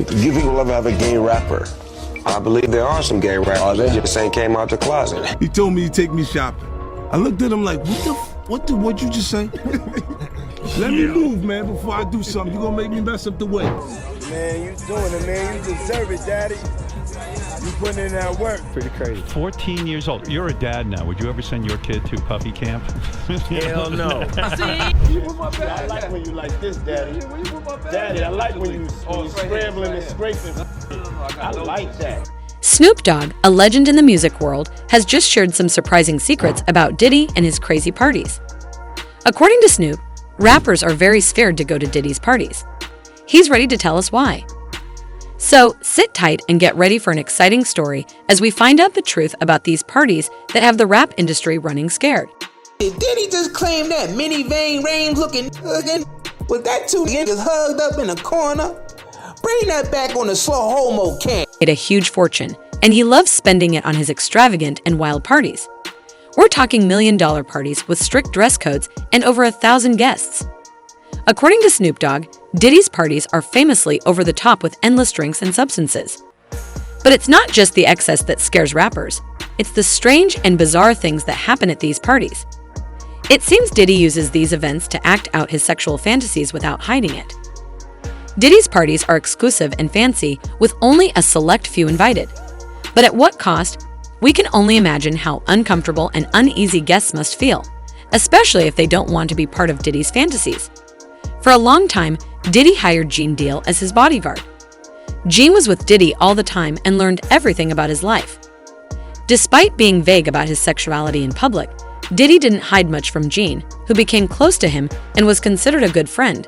Do you people ever have a gay rapper? I believe there are some gay rappers. Oh, They just ain't came out the closet. He told me he'd take me shopping. I looked at him like, what'd you just say? Let me move, man, before I do something. You gonna make me mess up the way. Man, you doing it, man. You deserve it, Daddy. You putting in that work. Pretty crazy. 14 years old. You're a dad now. Would you ever send your kid to puppy camp? Hell no. You put my bag. I like when you like this, Daddy. Daddy, I like when you scrambling and scraping. I like that. Snoop Dogg, a legend in the music world, has just shared some surprising secrets about Diddy and his crazy parties. According to Snoop, rappers are very scared to go to Diddy's parties. He's ready to tell us why. So, sit tight and get ready for an exciting story as we find out the truth about these parties that have the rap industry running scared. Did Diddy just claim that mini vein range looking again? Was that two niggas hugged up in a corner? Bring that back on the slow homo can. Made a huge fortune, and he loves spending it on his extravagant and wild parties. We're talking million-dollar parties with strict dress codes and over 1,000 guests. According to Snoop Dogg, Diddy's parties are famously over the top with endless drinks and substances. But it's not just the excess that scares rappers. It's the strange and bizarre things that happen at these parties. It seems Diddy uses these events to act out his sexual fantasies without hiding it. Diddy's parties are exclusive and fancy, with only a select few invited. But at what cost? We can only imagine how uncomfortable and uneasy guests must feel, especially if they don't want to be part of Diddy's fantasies. For a long time, Diddy hired Gene Deal as his bodyguard. Gene was with Diddy all the time and learned everything about his life. Despite being vague about his sexuality in public, Diddy didn't hide much from Gene, who became close to him and was considered a good friend.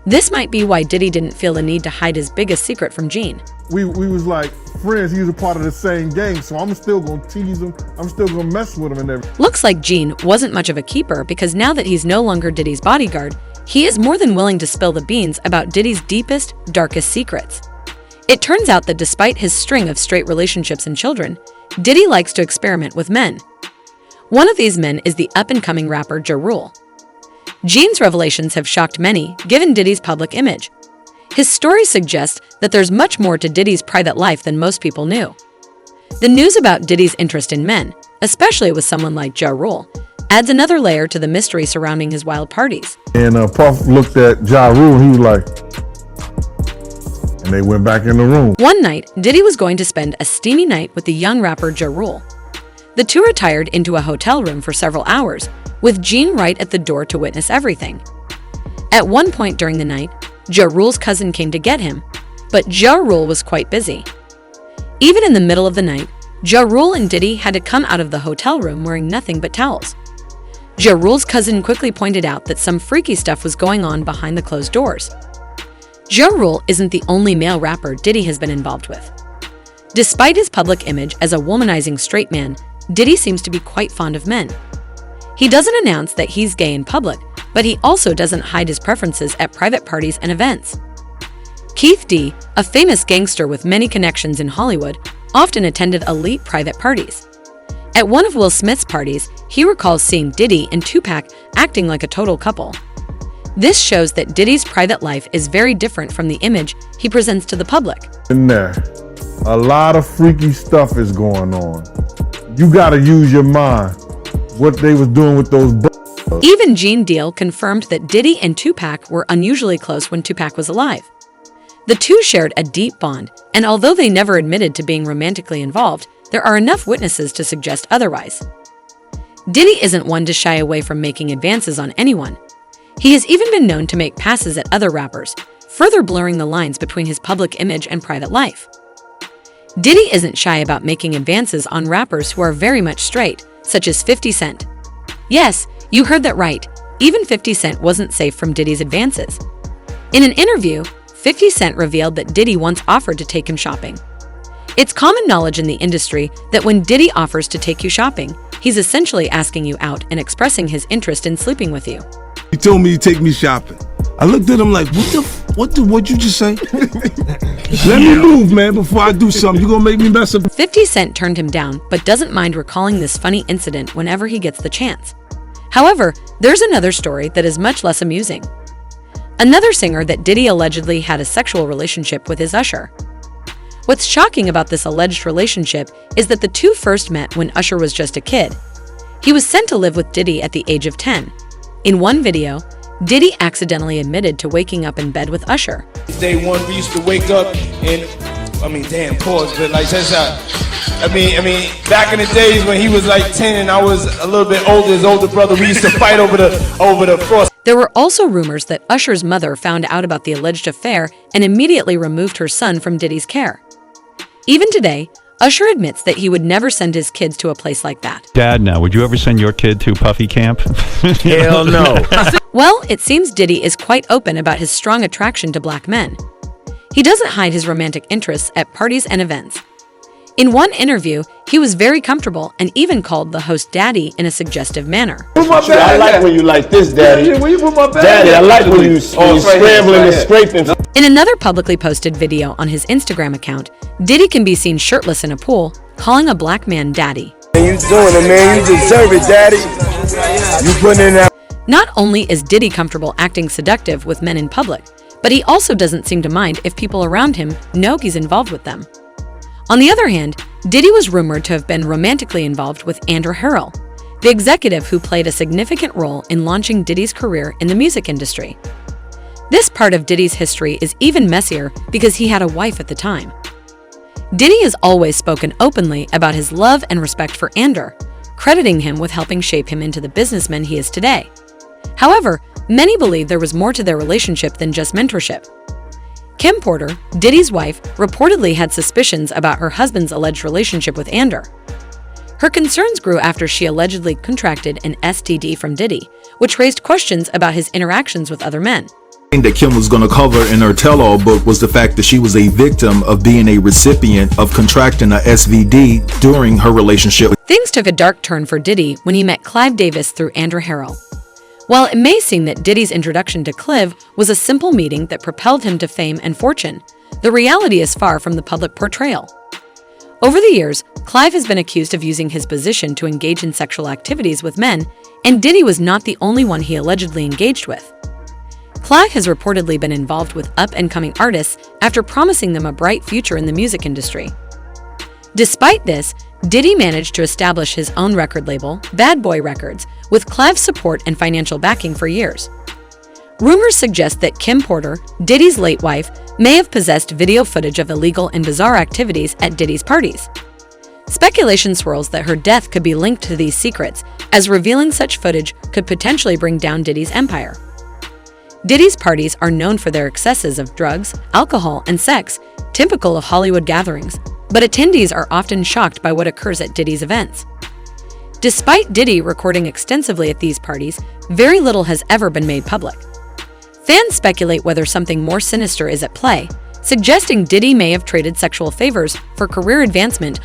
This might be why Diddy didn't feel the need to hide his biggest secret from Gene. We was like friends. He was a part of the same gang, so I'm still gonna tease him. I'm still gonna mess with him and everything. Looks like Gene wasn't much of a keeper because now that he's no longer Diddy's bodyguard, he is more than willing to spill the beans about Diddy's deepest, darkest secrets. It turns out that despite his string of straight relationships and children, Diddy likes to experiment with men. One of these men is the up-and-coming rapper Ja Rule. Gene's revelations have shocked many, given Diddy's public image. His story suggests that there's much more to Diddy's private life than most people knew. The news about Diddy's interest in men, especially with someone like Ja Rule, adds another layer to the mystery surrounding his wild parties. And Puff looked at Ja Rule and he was like, and they went back in the room. One night, Diddy was going to spend a steamy night with the young rapper Ja Rule. The two retired into a hotel room for several hours, with Gene right at the door to witness everything. At one point during the night, Ja Rule's cousin came to get him, but Ja Rule was quite busy. Even in the middle of the night, Ja Rule and Diddy had to come out of the hotel room wearing nothing but towels. Ja Rule's cousin quickly pointed out that some freaky stuff was going on behind the closed doors. Ja Rule isn't the only male rapper Diddy has been involved with. Despite his public image as a womanizing straight man, Diddy seems to be quite fond of men. He doesn't announce that he's gay in public, but he also doesn't hide his preferences at private parties and events. Keith D, a famous gangster with many connections in Hollywood, often attended elite private parties. At one of Will Smith's parties, he recalls seeing Diddy and Tupac acting like a total couple. This shows that Diddy's private life is very different from the image he presents to the public. In there, a lot of freaky stuff is going on. You gotta use your mind. What they was doing with those Even Gene Deal confirmed that Diddy and Tupac were unusually close when Tupac was alive. The two shared a deep bond, and although they never admitted to being romantically involved, there are enough witnesses to suggest otherwise. Diddy isn't one to shy away from making advances on anyone. He has even been known to make passes at other rappers, further blurring the lines between his public image and private life. Diddy isn't shy about making advances on rappers who are very much straight, such as 50 Cent. Yes, you heard that right. Even 50 Cent wasn't safe from Diddy's advances. In an interview, 50 Cent revealed that Diddy once offered to take him shopping. It's common knowledge in the industry that when Diddy offers to take you shopping, he's essentially asking you out and expressing his interest in sleeping with you. He told me he'd take me shopping. I looked at him like, what'd you just say? Let me move, man, before I do something. You gonna make me mess up. 50 Cent turned him down, but doesn't mind recalling this funny incident whenever he gets the chance. However, there's another story that is much less amusing. another singer that Diddy allegedly had a sexual relationship with is Usher. What's shocking about this alleged relationship is that the two first met when Usher was just a kid. He was sent to live with Diddy at the age of 10. In one video, Diddy accidentally admitted to waking up in bed with Usher. Day one, we used to wake up and, pause, but like that's back in the days when he was like 10 and I was a little bit older, his older brother, we used to fight over the frost. There were also rumors that Usher's mother found out about the alleged affair and immediately removed her son from Diddy's care. Even today, Usher admits that he would never send his kids to a place like that. Dad, now, would you ever send your kid to Puffy camp? Hell no. Well, it seems Diddy is quite open about his strong attraction to black men. He doesn't hide his romantic interests at parties and events. In one interview, he was very comfortable and even called the host Daddy in a suggestive manner. I like when you like this, Daddy. Where you put my bag? Daddy, I like when you scrambling and scraping. In another publicly posted video on his Instagram account, Diddy can be seen shirtless in a pool, calling a black man daddy. You doing it, man. You deserve it, Daddy. You putting in that. Not only is Diddy comfortable acting seductive with men in public, but he also doesn't seem to mind if people around him know he's involved with them. On the other hand, Diddy was rumored to have been romantically involved with Andrew Harrell, the executive who played a significant role in launching Diddy's career in the music industry. This part of Diddy's history is even messier because he had a wife at the time. Diddy has always spoken openly about his love and respect for Andrew, crediting him with helping shape him into the businessman he is today. However, many believe there was more to their relationship than just mentorship. Kim Porter, Diddy's wife, reportedly had suspicions about her husband's alleged relationship with Andrew. Her concerns grew after she allegedly contracted an STD from Diddy, which raised questions about his interactions with other men. That Kim was going to cover in her tell-all book was the fact that she was a victim of being a recipient of contracting a SVD during her relationship. Things took a dark turn for Diddy when he met Clive Davis through Andrew Harrell. While it may seem that Diddy's introduction to Clive was a simple meeting that propelled him to fame and fortune, the reality is far from the public portrayal. Over the years, Clive has been accused of using his position to engage in sexual activities with men, and Diddy was not the only one he allegedly engaged with. Clive has reportedly been involved with up-and-coming artists after promising them a bright future in the music industry. Despite this, Diddy managed to establish his own record label, Bad Boy Records, with Clive's support and financial backing for years. Rumors suggest that Kim Porter, Diddy's late wife, may have possessed video footage of illegal and bizarre activities at Diddy's parties. Speculation swirls that her death could be linked to these secrets, as revealing such footage could potentially bring down Diddy's empire. Diddy's parties are known for their excesses of drugs, alcohol, and sex, typical of Hollywood gatherings, but attendees are often shocked by what occurs at Diddy's events. Despite Diddy recording extensively at these parties, very little has ever been made public. Fans speculate whether something more sinister is at play, suggesting Diddy may have traded sexual favors for career advancement